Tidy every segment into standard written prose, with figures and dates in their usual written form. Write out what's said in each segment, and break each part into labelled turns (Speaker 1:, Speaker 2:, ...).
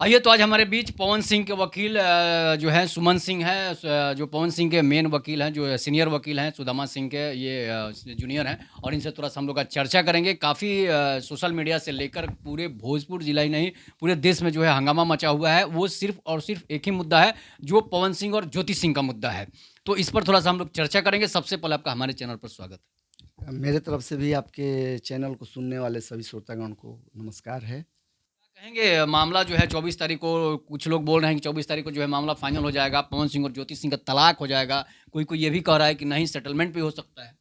Speaker 1: आइए तो आज हमारे बीच पवन सिंह के वकील जो हैं सुमन सिंह हैं जो पवन सिंह के मेन वकील हैं, जो सीनियर वकील हैं, सुदामा सिंह के ये जूनियर हैं और इनसे थोड़ा-सा हम लोग आज चर्चा करेंगे। काफ़ी सोशल मीडिया से लेकर पूरे भोजपुर जिला ही नहीं, पूरे देश में जो है हंगामा मचा हुआ है। वो सिर्फ़ और सिर्फ़ एक ही मुद्दा है, जो पवन सिंह और ज्योति सिंह का मुद्दा है। तो इस पर थोड़ा-सा हम लोग चर्चा करेंगे। सबसे पहले आपका हमारे चैनल पर स्वागत है।
Speaker 2: मेरे तरफ से भी आपके चैनल को सुनने वाले सभी श्रोतागण को नमस्कार है।
Speaker 1: कहेंगे मामला जो है 24 तारीख को कुछ लोग बोल रहे हैं कि 24 तारीख को जो है मामला फाइनल हो जाएगा, पवन सिंह और ज्योति सिंह का तलाक हो जाएगा। कोई-कोई ये भी कह रहा है कि नहीं सेटलमेंट भी हो सकता है।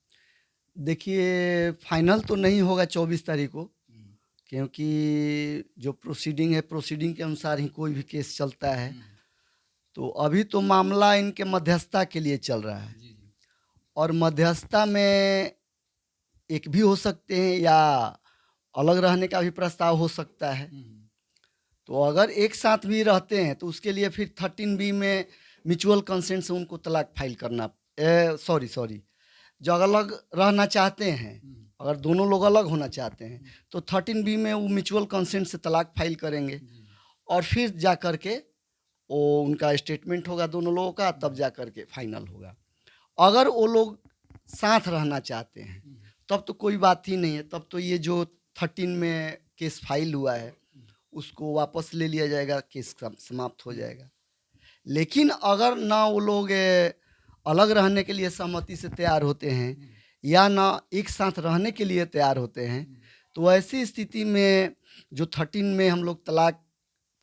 Speaker 2: देखिए, फाइनल तो नहीं होगा 24 तारीख को,
Speaker 1: हुँ,
Speaker 2: क्योंकि जो प्रोसीडिंग है, प्रोसीडिंग के अनुसार ही कोई भी केस चलता है।
Speaker 1: हुँ।
Speaker 2: तो अभी तो मामला इनके मध्यस्थता के लिए चल रहा है
Speaker 1: जी, जी।
Speaker 2: और मध्यस्थता में एक भी हो सकते हैं या अलग रहने का भी प्रस्ताव हो सकता है।
Speaker 1: हुँ, हुँ।
Speaker 2: तो अगर एक साथ भी रहते हैं, तो उसके लिए फिर 13 बी में म्यूचुअल कंसेंट से उनको तलाक फाइल करना सॉरी जो अलग रहना चाहते हैं,
Speaker 1: हुँ,
Speaker 2: अगर दोनों लोग अलग होना चाहते हैं, तो 13 बी में वो म्यूचुअल कंसेंट से तलाक फाइल करेंगे
Speaker 1: जी, जी।
Speaker 2: और फिर जा कर के वो उनका स्टेटमेंट होगा दोनों लोगों का, तब जा कर के फाइनल होगा। अगर वो लोग साथ रहना चाहते हैं,
Speaker 1: हुँ,
Speaker 2: तब तो कोई बात ही नहीं है, तब तो ये जो 13 में केस फाइल हुआ है,
Speaker 1: हुँ,
Speaker 2: उसको वापस ले लिया जाएगा, केस समाप्त हो
Speaker 1: हुँ,
Speaker 2: जाएगा। लेकिन अगर ना वो लोग अलग रहने के लिए सहमति से तैयार होते हैं
Speaker 1: हुँ,
Speaker 2: या ना एक साथ रहने के लिए तैयार होते हैं,
Speaker 1: हुँ,
Speaker 2: तो ऐसी स्थिति में जो 13 में हम लोग तलाक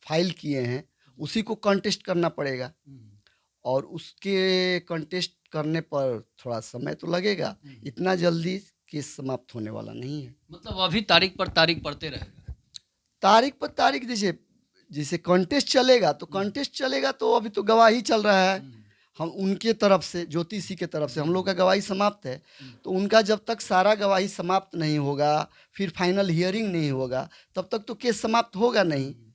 Speaker 2: फाइल किए हैं,
Speaker 1: जी।
Speaker 2: उसी को कंटेस्ट करना पड़ेगा
Speaker 1: हुँ,
Speaker 2: और उसके कंटेस्ट करने पर थोड़ा समय तो लगेगा,
Speaker 1: हुँ।
Speaker 2: इतना जल्दी केस समाप्त होने वाला नहीं है।
Speaker 1: मतलब अभी तारीख पर तारीख पड़ते रहेगा।
Speaker 2: तारीख पर तारीख जैसे जैसे कंटेस्ट चलेगा, तो
Speaker 1: हुँ,
Speaker 2: कंटेस्ट चलेगा तो अभी तो गवाही चल रहा है।
Speaker 1: हुँ,
Speaker 2: हम उनके तरफ से ज्योतिषी के तरफ से
Speaker 1: जी,
Speaker 2: हम लोग
Speaker 1: जी।
Speaker 2: का गवाही समाप्त है,
Speaker 1: हुँ,
Speaker 2: तो उनका जब तक सारा गवाही समाप्त नहीं होगा, फिर फाइनल हियरिंग नहीं होगा, तब तक तो केस समाप्त होगा नहीं।
Speaker 1: हुँ।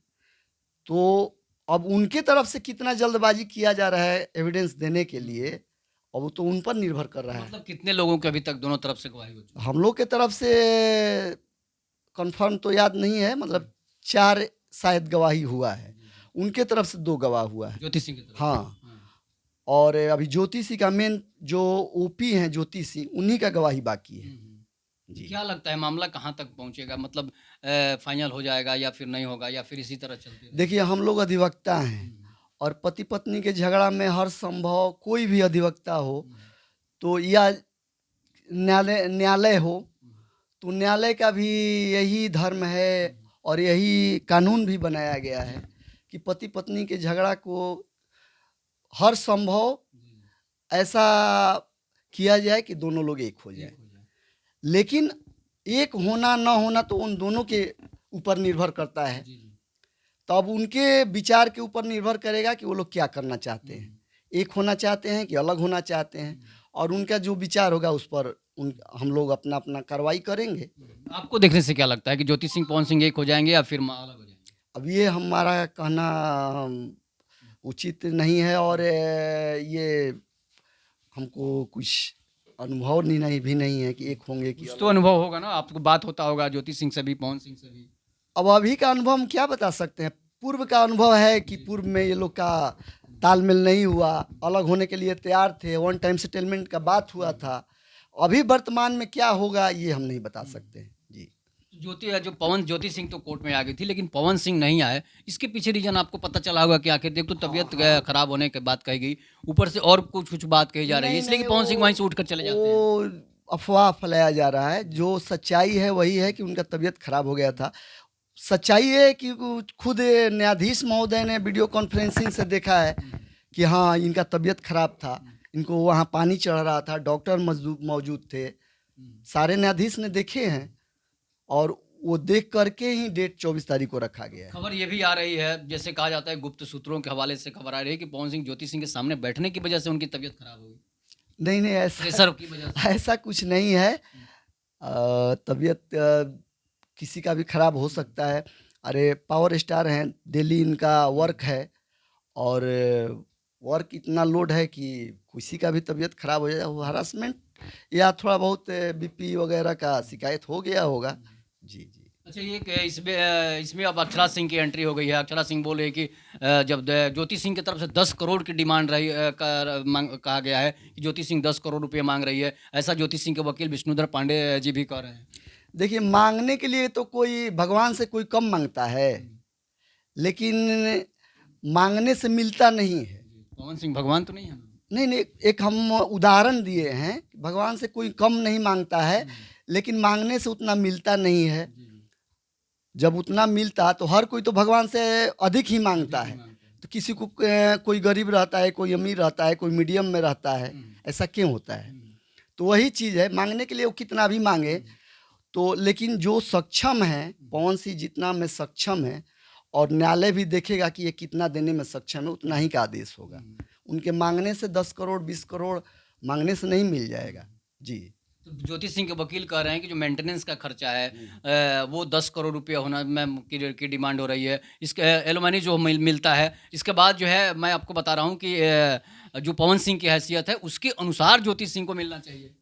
Speaker 2: तो अब उनके तरफ से कितना जल्दबाजी किया जा रहा है एविडेंस देने के
Speaker 1: हुँ,
Speaker 2: लिए,
Speaker 1: हुँ।
Speaker 2: अब वो तो उन पर निर्भर कर
Speaker 1: तो
Speaker 2: रहा है।
Speaker 1: मतलब कितने लोगों की अभी तक दोनों तरफ से गवाही हो चुकी है?
Speaker 2: हम लोग के तरफ से कन्फर्म तो याद नहीं है,
Speaker 1: हुँ,
Speaker 2: मतलब 4 शायद गवाही हुआ है।
Speaker 1: जी, जी।
Speaker 2: उनके तरफ से 2 गवाह हुआ है।
Speaker 1: ज्योति सिंह की तरफ से।
Speaker 2: हाँ,
Speaker 1: हाँ।
Speaker 2: और अभी ज्योतिषी का मेन जो ओपी हैं ज्योतिषी, उन्हीं का गवाही बाकी
Speaker 1: हुँ,
Speaker 2: है।
Speaker 1: हुँ।
Speaker 2: जी।
Speaker 1: क्या लगता है मामला कहाँ तक पहुँचेगा? मतलब फाइनल हो जाएगा या फिर नहीं होगा या फिर इसी तरह चलते
Speaker 2: देखिए,
Speaker 1: रहेगा?
Speaker 2: हम लोग अधिवक्ता हैं
Speaker 1: हुँ,
Speaker 2: और पति-पत्नी के झगड़ा में हर संभव कोई भी अधिवक्ता हो,
Speaker 1: हुँ,
Speaker 2: तो या न्यायालय न्यायालय हो,
Speaker 1: हुँ,
Speaker 2: तो न्यायालय का भी यही धर्म
Speaker 1: हुँ,
Speaker 2: है और यही कानून भी बनाया गया है कि पति-पत्नी के झगड़ा को हर संभव
Speaker 1: जी,
Speaker 2: ऐसा किया जाए कि दोनों लोग एक हो
Speaker 1: एक
Speaker 2: जाएँ।
Speaker 1: हो जाए।
Speaker 2: लेकिन एक होना ना होना तो उन दोनों के ऊपर निर्भर करता है।
Speaker 1: जी, जी।
Speaker 2: तो अब उनके विचार के ऊपर निर्भर करेगा कि वो लोग क्या करना चाहते
Speaker 1: हुँ,
Speaker 2: हैं।
Speaker 1: हुँ,
Speaker 2: एक होना चाहते हैं कि अलग होना चाहते हैं,
Speaker 1: हुँ,
Speaker 2: और उनका जो विचार होगा उस पर उन हम लोग अपना-अपना कार्रवाई करेंगे।
Speaker 1: हुँ। आपको देखने से क्या लगता है कि ज्योति सिंह, पवन सिंह एक हो जाएँगे या फिर अलग हो जाएँगे?
Speaker 2: अब ये हमारा कहना
Speaker 1: हुँ,
Speaker 2: उचित नहीं है और
Speaker 1: हुँ।
Speaker 2: ये हमको कुछ अनुभव नहीं भी नहीं है कि
Speaker 1: हुँ।
Speaker 2: एक होंगे कि
Speaker 1: कुछ तो
Speaker 2: अलग
Speaker 1: अनुभव
Speaker 2: होंगे।
Speaker 1: होगा ना, आपको बात होता होगा ज्योति सिंह से भी, पवन सिंह से भी?
Speaker 2: अब अभी का अनुभव हम क्या बता सकते हैं? पूर्व का अनुभव है कि
Speaker 1: जी,
Speaker 2: पूर्व में ये लोग का
Speaker 1: हुँ,
Speaker 2: तालमेल नहीं हुआ,
Speaker 1: हुँ,
Speaker 2: अलग होने के लिए तैयार थे, वन टाइम सेटलमेंट का बात
Speaker 1: हुँ,
Speaker 2: हुआ
Speaker 1: हुँ,
Speaker 2: था। अभी वर्तमान में क्या होगा ये हम नहीं बता
Speaker 1: हुँ।
Speaker 2: सकते हैं। जी।
Speaker 1: ज्योति सिंह तो कोर्ट में आ गई थी, लेकिन पवन सिंह नहीं आए। इसके पीछे रीज़न आपको पता चला होगा कि आखिर एक तो
Speaker 2: हाँ,
Speaker 1: तबीयत
Speaker 2: हाँ।
Speaker 1: खराब होने के बात कही गई, ऊपर से और कुछ-कुछ बात कही जा रही है,
Speaker 2: नहीं,
Speaker 1: इसलिए कि
Speaker 2: नहीं,
Speaker 1: पवन सिंह वहीं से
Speaker 2: वो
Speaker 1: उठकर चले जाते हैं।
Speaker 2: वो अफ़वाह फैलाया जा रहा है।
Speaker 1: जी।
Speaker 2: जो सच्चाई है वही है
Speaker 1: हुँ,
Speaker 2: कि उनका तबीयत खराब हो गया
Speaker 1: हुँ,
Speaker 2: था। सच्चाई ये है कि वो खुद न्यायाधीश महोदय ने वीडियो कॉन्फ्रेंसिंग से देखा है
Speaker 1: हुँ,
Speaker 2: कि हाँ, इनका तबीयत खराब था।
Speaker 1: हुँ,
Speaker 2: इनको वहाँ पानी चढ़ रहा था, डॉक्टर मौजूद थे।
Speaker 1: हुँ,
Speaker 2: सारे न्यायाधीश ने देखे
Speaker 1: हुँ।
Speaker 2: हैं और वो देख कर के ही डेट 24 तारीख को रखा गया है।
Speaker 1: खबर ये भी आ रही है, जैसे कहा जाता है गुप्त सूत्रों के हवाले से खबर आ रही है कि पवन सिंह ज्योति सिंह के सामने बैठने की वजह से उनकी तबीयत खराब हो गई,
Speaker 2: नहीं, नहीं, ऐसा
Speaker 1: प्रेशर की वजह से।
Speaker 2: ऐसा कुछ नहीं है।
Speaker 1: हुँ,
Speaker 2: तबीयत किसी का भी खराब हो
Speaker 1: हुँ,
Speaker 2: सकता है। अरे पावर स्टार हैं, डेली इनका
Speaker 1: हुँ,
Speaker 2: वर्क है और वर्क इतना लोड है कि किसी का भी तबीयत खराब हो जाए, वो
Speaker 1: हुँ,
Speaker 2: हरासमेंट या थोड़ा बहुत बीपी वगैरह का
Speaker 1: हुँ,
Speaker 2: शिकायत हो गया होगा।
Speaker 1: हुँ।
Speaker 2: जी, जी।
Speaker 1: अच्छा, ये इसमें अब अक्षरा सिंह की एंट्री हो गई है। अक्षरा सिंह बोल रही है कि जब ज्योति सिंह की तरफ से 10 करोड़ की डिमांड रही, कहा गया है कि ज्योति सिंह 10 करोड़ रुपए मांग रही है। ऐसा ज्योति सिंह के वकील विष्णुधर पांडे जी भी कह रहे हैं।
Speaker 2: देखिए, मांगने के लिए तो कोई भगवान से कोई कम मांगता है, लेकिन मांगने से मिलता नहीं है।
Speaker 1: पवन सिंह भगवान तो नहीं है ना?
Speaker 2: नहीं नहीं, एक हम उदाहरण दिए हैं, भगवान से कोई कम नहीं मांगता है, लेकिन मांगने से उतना मिलता नहीं है। जब उतना मिलता तो हर कोई तो भगवान से अधिक ही मांगता है। तो किसी को कोई गरीब रहता है, कोई अमीर रहता है, कोई मीडियम में रहता है, ऐसा क्यों होता है? तो वही चीज़ है, मांगने के लिए वो कितना भी मांगे तो, लेकिन जो सक्षम है, पवन सिंह जितना में सक्षम है, और न्यायालय भी देखेगा कि ये कितना देने में सक्षम है, उतना ही का आदेश होगा। उनके मांगने से 10 करोड़ 20 करोड़ मांगने से नहीं मिल जाएगा जी।
Speaker 1: तो ज्योति सिंह के वकील कह रहे हैं कि जो मेंटेनेंस का खर्चा है वो 10 करोड़ रुपया होना में की डिमांड हो रही है। इसके एलुमनी जो मिलता है, इसके बाद जो है मैं आपको बता रहा हूँ कि जो पवन सिंह की हैसियत है उसके अनुसार ज्योति सिंह को मिलना चाहिए।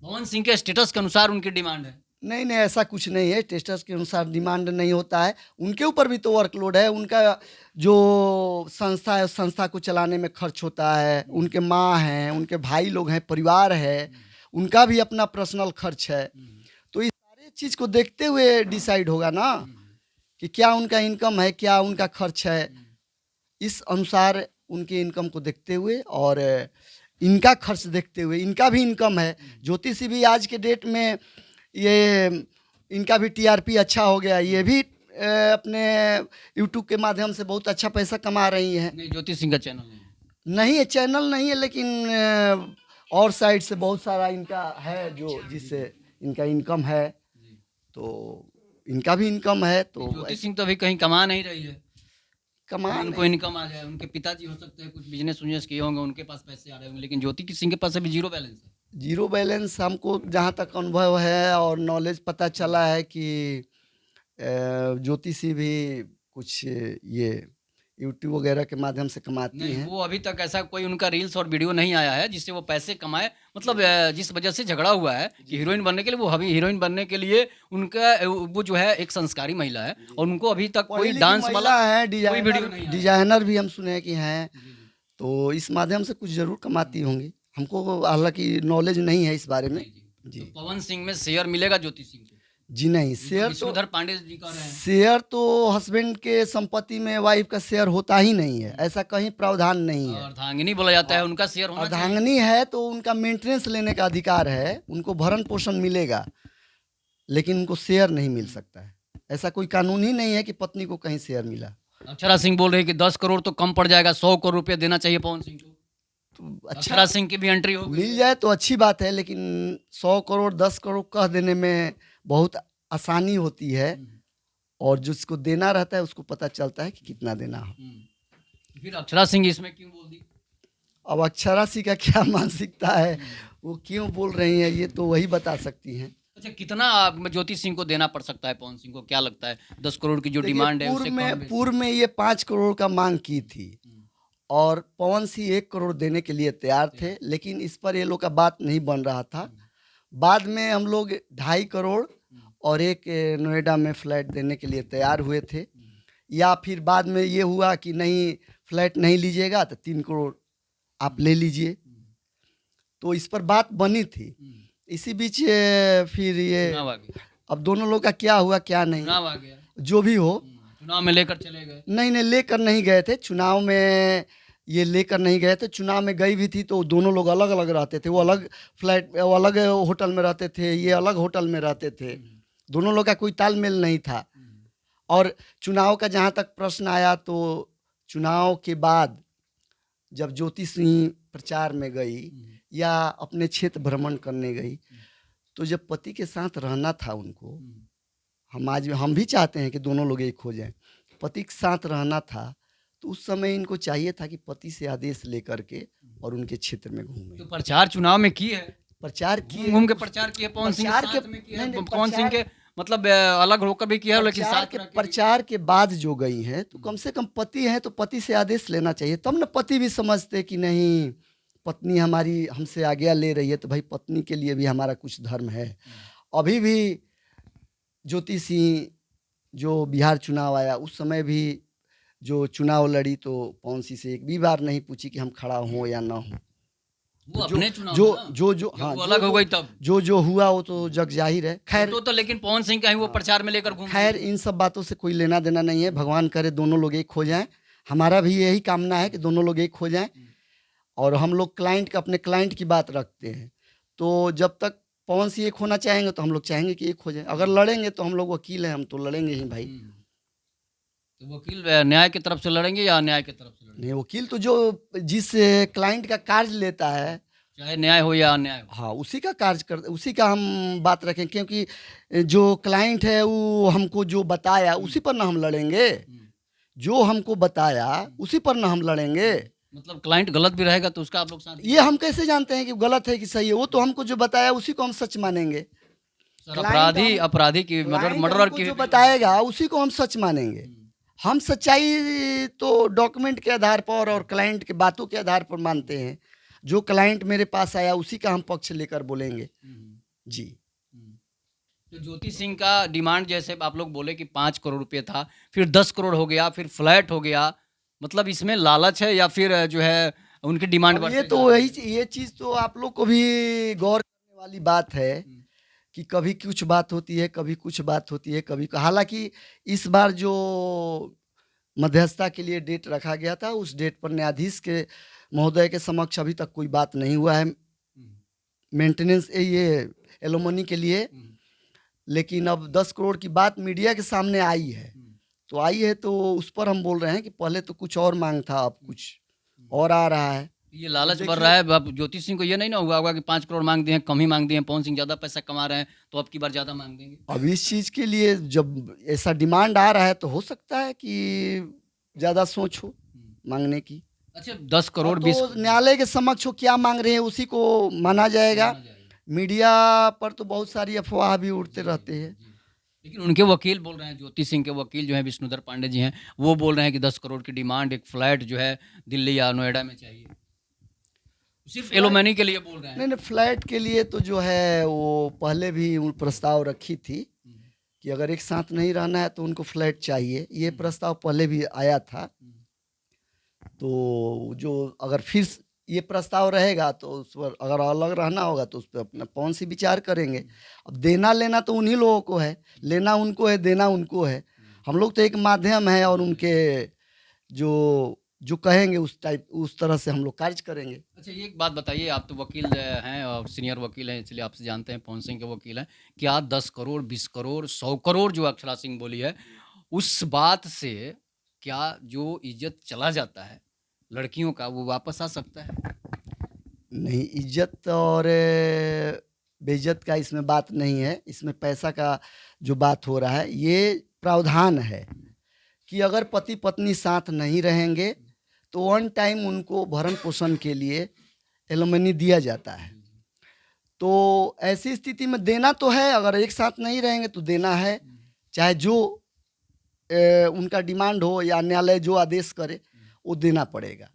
Speaker 1: पवन सिंह के स्टेटस के अनुसार उनकी डिमांड है।
Speaker 2: नहीं नहीं, ऐसा कुछ नहीं है, टेस्टर्स के अनुसार डिमांड नहीं होता है। उनके ऊपर भी तो वर्कलोड है, उनका जो संस्था है उस संस्था को चलाने में खर्च होता है, उनके माँ हैं, उनके भाई लोग हैं, परिवार है, उनका भी अपना पर्सनल खर्च है। तो इस सारे चीज़ को देखते हुए डिसाइड होगा ना कि क्या उनका इनकम है, क्या उनका खर्च है। इस अनुसार उनके इनकम को देखते हुए और इनका खर्च देखते हुए, इनका भी इनकम है। ज्योति सिंह भी आज के डेट में ये इनका भी टीआरपी अच्छा हो गया, ये भी अपने यूट्यूब के माध्यम से बहुत अच्छा पैसा कमा रही हैं।
Speaker 1: नहीं, ज्योति सिंह का चैनल नहीं है।
Speaker 2: नहीं है, चैनल नहीं है, लेकिन और साइड से बहुत सारा इनका है जो जिससे इनका इनकम है, तो इनका भी इनकम है। तो
Speaker 1: ज्योति सिंह तो अभी कहीं कमा नहीं रही है।
Speaker 2: कमा
Speaker 1: उनको इनकम आ जाए, उनके पिताजी हो सकते हैं कुछ बिजनेस उजनेस किए होंगे, उनके पास पैसे आ रहे होंगे, लेकिन ज्योति सिंह के पास अभी जीरो बैलेंस है।
Speaker 2: जीरो बैलेंस हमको जहाँ तक अनुभव है और नॉलेज पता चला है कि ज्योति सिंह भी कुछ ये यूट्यूब वगैरह के माध्यम से कमाती
Speaker 1: नहीं,
Speaker 2: हैं।
Speaker 1: वो अभी तक ऐसा कोई उनका रील्स और वीडियो नहीं आया है जिससे वो पैसे कमाए। मतलब जिस वजह से झगड़ा हुआ है कि हीरोइन बनने के लिए, वो अभी हीरोइन बनने के लिए उनका वो जो है एक संस्कारी महिला है और उनको अभी तक कोई
Speaker 2: पढ़ी लिखी
Speaker 1: डांस वाला
Speaker 2: महिला है,
Speaker 1: कोई वीडियो नहीं आया।
Speaker 2: डिजाइनर भी हम सुने हैं कि हैं, तो इस माध्यम से कुछ जरूर कमाती होंगी। हमको हालांकि नॉलेज नहीं है इस बारे में जी।
Speaker 1: तो पवन सिंह में शेयर मिलेगा ज्योति सिंह को?
Speaker 2: जी नहीं, शेयर तो
Speaker 1: विष्णुधर पांडे जी कह रहे हैं।
Speaker 2: शेयर तो हस्बैंड के संपत्ति में वाइफ का शेयर होता ही नहीं है, ऐसा कहीं प्रावधान नहीं है।
Speaker 1: अर्धांगिनी बोला जाता है, उनका शेयर होना चाहिए।
Speaker 2: अर्धांगिनी है तो उनका मेंटेनेंस लेने का अधिकार है, उनको भरण पोषण मिलेगा, लेकिन उनको शेयर नहीं मिल सकता है। ऐसा कोई कानून ही नहीं है कि पत्नी को कहीं शेयर मिला।
Speaker 1: अक्षरा सिंह बोल रहे हैं कि 10 करोड़ तो कम पड़ जाएगा, 100 करोड़ रुपया देना चाहिए पवन सिंह को।
Speaker 2: तो
Speaker 1: अक्षरा सिंह की भी एंट्री हो गई
Speaker 2: मिल
Speaker 1: है।
Speaker 2: जाए तो अच्छी बात है, लेकिन 100 करोड़ 10 करोड़ कह देने में बहुत आसानी होती है, और जिसको देना रहता है उसको पता चलता है कि कितना देना हो।
Speaker 1: फिर अक्षरा सिंह इसमें क्यों बोल दी?
Speaker 2: अब अक्षरा सिंह का क्या मानसिकता है, वो क्यों बोल रही है, ये तो वही बता सकती हैं।
Speaker 1: अच्छा, कितना ज्योति सिंह को देना पड़ सकता है पवन सिंह को, क्या लगता है? 10 करोड़ की जो
Speaker 2: देखिए,
Speaker 1: डिमांड है उससे कम
Speaker 2: पूर्व में ये 5 करोड़ का मांग की थी, और पवन सिंह 1 करोड़ देने के लिए तैयार थे, लेकिन इस पर ये लोग का बात नहीं बन रहा था। बाद में हम लोग 2.5 करोड़ और एक नोएडा में फ्लैट देने के लिए तैयार हुए थे, या फिर बाद में ये हुआ कि नहीं, फ्लैट नहीं लीजिएगा तो 3 करोड़ आप ले लीजिए, तो इस पर बात बनी थी। इसी बीच फिर ये
Speaker 1: चुनाव आ गया।
Speaker 2: अब दोनों लोग का क्या हुआ क्या नहीं,
Speaker 1: चुनाव आ गया।
Speaker 2: जो भी हो,
Speaker 1: चुनाव में लेकर चले गए।
Speaker 2: नहीं नहीं, लेकर नहीं गए थे चुनाव में, ये लेकर नहीं गए थे। चुनाव में गई भी थी तो दोनों लोग अलग अलग रहते थे, वो अलग फ्लैट, वो अलग होटल में रहते थे, ये अलग होटल में रहते थे, दोनों लोग का कोई तालमेल नहीं था। और चुनाव का जहाँ तक प्रश्न आया, तो चुनाव के बाद जब ज्योति सिंह प्रचार में गई या अपने क्षेत्र भ्रमण करने गई, तो जब पति के साथ रहना था उनको, हम भी चाहते हैं कि दोनों लोग एक हो जाएं, पति के साथ रहना था, तो उस समय इनको चाहिए था कि पति से आदेश लेकर के और उनके क्षेत्र में घूमें।
Speaker 1: तो प्रचार चुनाव में की है,
Speaker 2: प्रचार किए,
Speaker 1: घूम के प्रचार किए, पवन सिंह के साथ में किया है, पवन सिंह के मतलब अलग होकर भी किया है, लेकिन साथ रह के भी।
Speaker 2: प्रचार के बाद जो गई हैं, तो कम से कम पति है तो पति से आदेश लेना चाहिए, तब न पति भी समझते कि नहीं, पत्नी हमारी हमसे आज्ञा ले रही है, तो भाई पत्नी के लिए भी हमारा कुछ धर्म है। अभी भी ज्योति सिंह जो बिहार चुनाव आया उस समय भी जो चुनाव लड़ी तो पवन सिंह से एक भी बार नहीं पूछी कि हम खड़ा हों या ना हों।
Speaker 1: वो
Speaker 2: तो
Speaker 1: अपने चुनाव
Speaker 2: जो
Speaker 1: में ना,
Speaker 2: जो
Speaker 1: जब
Speaker 2: हाँ
Speaker 1: वो अलग हो गई तब।
Speaker 2: जो हुआ वो तो जग जाहिर है। खैर
Speaker 1: तो लेकिन पवन सिंह का ही वो प्रचार में लेकर घूम रही
Speaker 2: खैर
Speaker 1: थी।
Speaker 2: इन सब बातों से कोई लेना देना नहीं है। भगवान करे दोनों लोग एक हो जाएं। हमारा भी यही कामना है कि दोनों लोग एक हो जाएं। और हम लोग अपने क्लाइंट की बात रखते हैं। तो जब तक पवन सिंह एक होना चाहेंगे तो हम लोग चाहेंगे कि एक हो जाए। अगर लड़ेंगे तो हम लोग वकील हैं, हम तो लड़ेंगे ही भाई।
Speaker 1: तो वकील न्याय की तरफ से लड़ेंगे या अन्याय की तरफ से लड़ेंगे?
Speaker 2: नहीं, वकील तो जो जिस क्लाइंट का कार्य लेता है,
Speaker 1: चाहे न्याय हो या अन्याय हो।
Speaker 2: हाँ उसी का कार्य कर उसी का हम बात रखें। क्योंकि जो क्लाइंट है वो हमको जो बताया उसी पर ना हम लड़ेंगे। जो हमको बताया उसी पर ना हम लड़ेंगे।
Speaker 1: मतलब क्लाइंट गलत भी रहेगा तो उसका आप लोग साथ
Speaker 2: ये हम कैसे जानते हैं कि गलत है कि सही है? वो तो हमको जो बताया उसी को हम सच मानेंगे।
Speaker 1: सर,
Speaker 2: क्लाइंट
Speaker 1: अपराधी की
Speaker 2: क्लाइंट
Speaker 1: मर्डर
Speaker 2: हमको
Speaker 1: की
Speaker 2: जो बताएगा उसी को हम सच मानेंगे। हम सच्चाई तो डॉक्यूमेंट के आधार पर और क्लाइंट के बातों के आधार पर मानते हैं। जो क्लाइंट मेरे पास आया उसी का हम पक्ष लेकर बोलेंगे। जी।
Speaker 1: तो ज्योति सिंह का डिमांड जैसे आप लोग बोले कि 5 करोड़ रुपए था, फिर 10 करोड़ हो गया, फिर फ्लैट हो गया। मतलब इसमें लालच है या फिर जो है उनकी डिमांड
Speaker 2: अब ये
Speaker 1: बढ़ते
Speaker 2: तो
Speaker 1: जा रही है?
Speaker 2: ये चीज़ तो आप लोग को भी गौर करने वाली बात है कि कभी कुछ बात होती है, कभी कुछ बात होती है, कभी हालांकि इस बार जो मध्यस्थता के लिए डेट रखा गया था उस डेट पर न्यायाधीश के महोदय के समक्ष अभी तक कोई बात नहीं हुआ है मेंटेनेंस ये एलोमनी के लिए। लेकिन अब 10 करोड़ की बात मीडिया के सामने आई है तो उस पर हम बोल रहे हैं कि पहले तो कुछ और मांग था, अब कुछ और आ रहा है।
Speaker 1: ये लालच बढ़
Speaker 2: देखिए
Speaker 1: रहा है। अब ज्योति सिंह को ये नहीं ना हुआ होगा कि 5 करोड़ मांग दिए हैं, कम ही मांग दिए हैं, पवन सिंह ज्यादा पैसा कमा रहे हैं तो अब की बार ज्यादा मांग देंगे।
Speaker 2: अब इस चीज़ के लिए जब ऐसा डिमांड आ रहा है तो हो सकता है कि ज़्यादा सोच हो मांगने की।
Speaker 1: अच्छा, 10 करोड़
Speaker 2: अब
Speaker 1: 20
Speaker 2: तो न्यायालय के समक्ष वो क्या मांग रहे हैं उसी को माना जाएगा। मीडिया पर तो बहुत सारी अफवाह भी उड़ते रहते हैं।
Speaker 1: लेकिन उनके वकील बोल रहे हैं, ज्योति सिंह के वकील जो हैं विष्णुधर पांडे जी हैं, वो बोल रहे हैं कि 10 करोड़ की डिमांड, एक फ्लैट जो है दिल्ली या नोएडा में चाहिए। सिर्फ एलोमनी के लिए बोल रहे हैं।
Speaker 2: नहीं फ्लैट के लिए तो जो है वो पहले भी प्रस्ताव रखी थी कि अगर एक साथ नहीं रहना है तो उनको फ्लैट चाहिए। ये प्रस्ताव पहले भी आया था। तो जो अगर फिर ये प्रस्ताव रहेगा तो उस पर अगर अलग रहना होगा तो उस पर अपना कौन सी विचार करेंगे। अब देना लेना तो उन्हीं लोगों को है, लेना उनको है, देना उनको है। हम लोग तो एक माध्यम है और उनके जो जो कहेंगे उस तरह से हम लोग कार्य करेंगे।
Speaker 1: अच्छा, ये एक बात बताइए, आप तो वकील हैं और सीनियर वकील हैं, इसलिए आपसे जानते हैं, पवन सिंह के वकील हैं। क्या 10 करोड़ 20 करोड़ 100 करोड़ जो अक्षरा सिंह बोली है, उस बात से क्या जो इज्जत चला जाता है लड़कियों का वो वापस आ सकता है?
Speaker 2: नहीं, इज्जत और बेइज्जत का इसमें बात नहीं है। इसमें पैसा का जो बात हो रहा है ये प्रावधान है कि अगर पति पत्नी साथ नहीं रहेंगे तो वन टाइम उनको भरण पोषण के लिए एलोमनी दिया जाता है। तो ऐसी स्थिति में देना तो है, अगर एक साथ नहीं रहेंगे तो देना है, चाहे जो उनका डिमांड हो या न्यायालय जो आदेश करे वो देना पड़ेगा।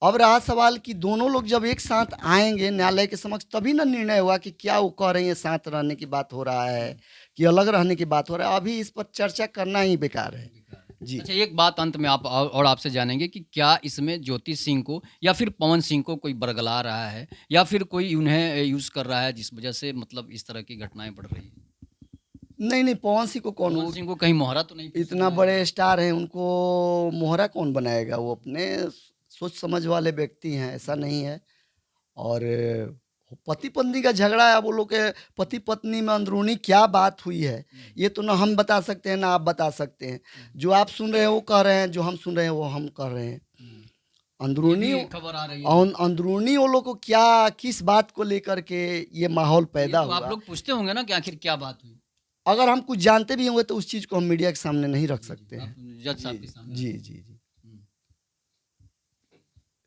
Speaker 2: अब रहा सवाल कि दोनों लोग जब एक साथ आएंगे न्यायालय के समक्ष तभी ना निर्णय हुआ कि क्या वो कह रही है, साथ रहने की बात हो रहा है कि अलग रहने की बात हो रहा है। अभी इस पर चर्चा करना ही बेकार है। जी।
Speaker 1: अच्छा, एक बात अंत में और आपसे जानेंगे कि क्या इसमें ज्योति सिंह को या फिर पवन सिंह को कोई बरगला रहा है या फिर कोई उन्हें यूज़ कर रहा है जिस वजह से मतलब इस तरह की घटनाएं बढ़ रही हैं?
Speaker 2: नहीं पवन सिंह को कौन,
Speaker 1: पवन सिंह को कहीं मोहरा तो नहीं
Speaker 2: इतना बड़े स्टार हैं, उनको मोहरा कौन बनाएगा? वो अपने सोच समझ वाले व्यक्ति हैं, ऐसा नहीं है। और पति पत्नी का झगड़ा है, वो लोग के पति पत्नी में अंदरूनी क्या बात हुई है ये तो ना हम बता सकते हैं ना आप बता सकते हैं। जो आप सुन रहे हैं वो कह रहे हैं, जो हम सुन रहे हैं वो हम कह रहे हैं। अंदरूनी
Speaker 1: खबर आ रही है।
Speaker 2: अंदरूनी वो लोग को क्या किस बात को लेकर के ये माहौल पैदा
Speaker 1: तो आप
Speaker 2: हुआ,
Speaker 1: लोग पूछते होंगे ना कि आखिर क्या बात हुई?
Speaker 2: अगर हम कुछ जानते भी होंगे तो उस चीज़ को हम मीडिया के सामने नहीं रख सकते हैं।
Speaker 1: जज साहब के सामने।
Speaker 2: जी जी जी।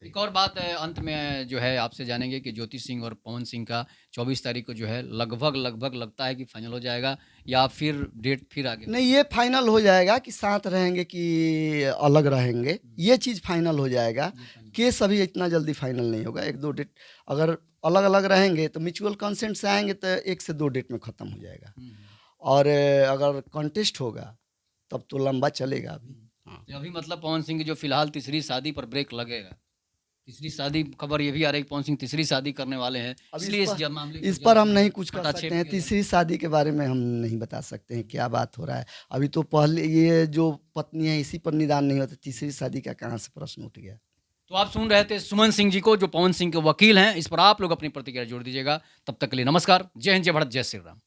Speaker 1: एक और बात है, अंत में जो है आपसे जानेंगे कि ज्योति सिंह और पवन सिंह का 24 तारीख को जो है लगभग लगता है कि फाइनल हो जाएगा या फिर डेट फिर आगे?
Speaker 2: नहीं, ये फाइनल हो जाएगा कि साथ रहेंगे कि अलग रहेंगे, ये चीज़ फाइनल हो जाएगा। केस अभी इतना जल्दी फाइनल नहीं होगा। 1-2 डेट अगर अलग अलग रहेंगे तो म्यूचुअल कंसेंट से आएंगे तो 1 से 2 डेट में ख़त्म हो जाएगा। और अगर कॉन्टेस्ट होगा तब तो लंबा चलेगा अभी। हाँ।
Speaker 1: तो अभी मतलब पवन सिंह की जो फिलहाल तीसरी शादी पर ब्रेक लगेगा। तीसरी शादी खबर ये भी आ रही है कि पवन सिंह तीसरी शादी करने वाले हैं,
Speaker 2: अब
Speaker 1: इसलिए इस मामले
Speaker 2: इस
Speaker 1: को
Speaker 2: पर
Speaker 1: जल्द
Speaker 2: हम
Speaker 1: से
Speaker 2: नहीं
Speaker 1: जल्द
Speaker 2: कुछ कर सकते
Speaker 1: पटाक्षेप
Speaker 2: हैं।
Speaker 1: किया जाए।
Speaker 2: तीसरी शादी के बारे में हम नहीं बता सकते हैं क्या बात हो रहा है। अभी तो पहले ये जो पत्नी है इसी पर निदान नहीं होता, तीसरी शादी का कहाँ से प्रश्न उठ गया।
Speaker 1: तो आप सुन रहे थे सुमन सिंह जी को, जो पवन सिंह के वकील हैं। इस पर आप लोग अपनी प्रतिक्रिया जोड़ दीजिएगा। तब तक के लिए नमस्कार। जय हिंद, जय भारत, जय श्री राम।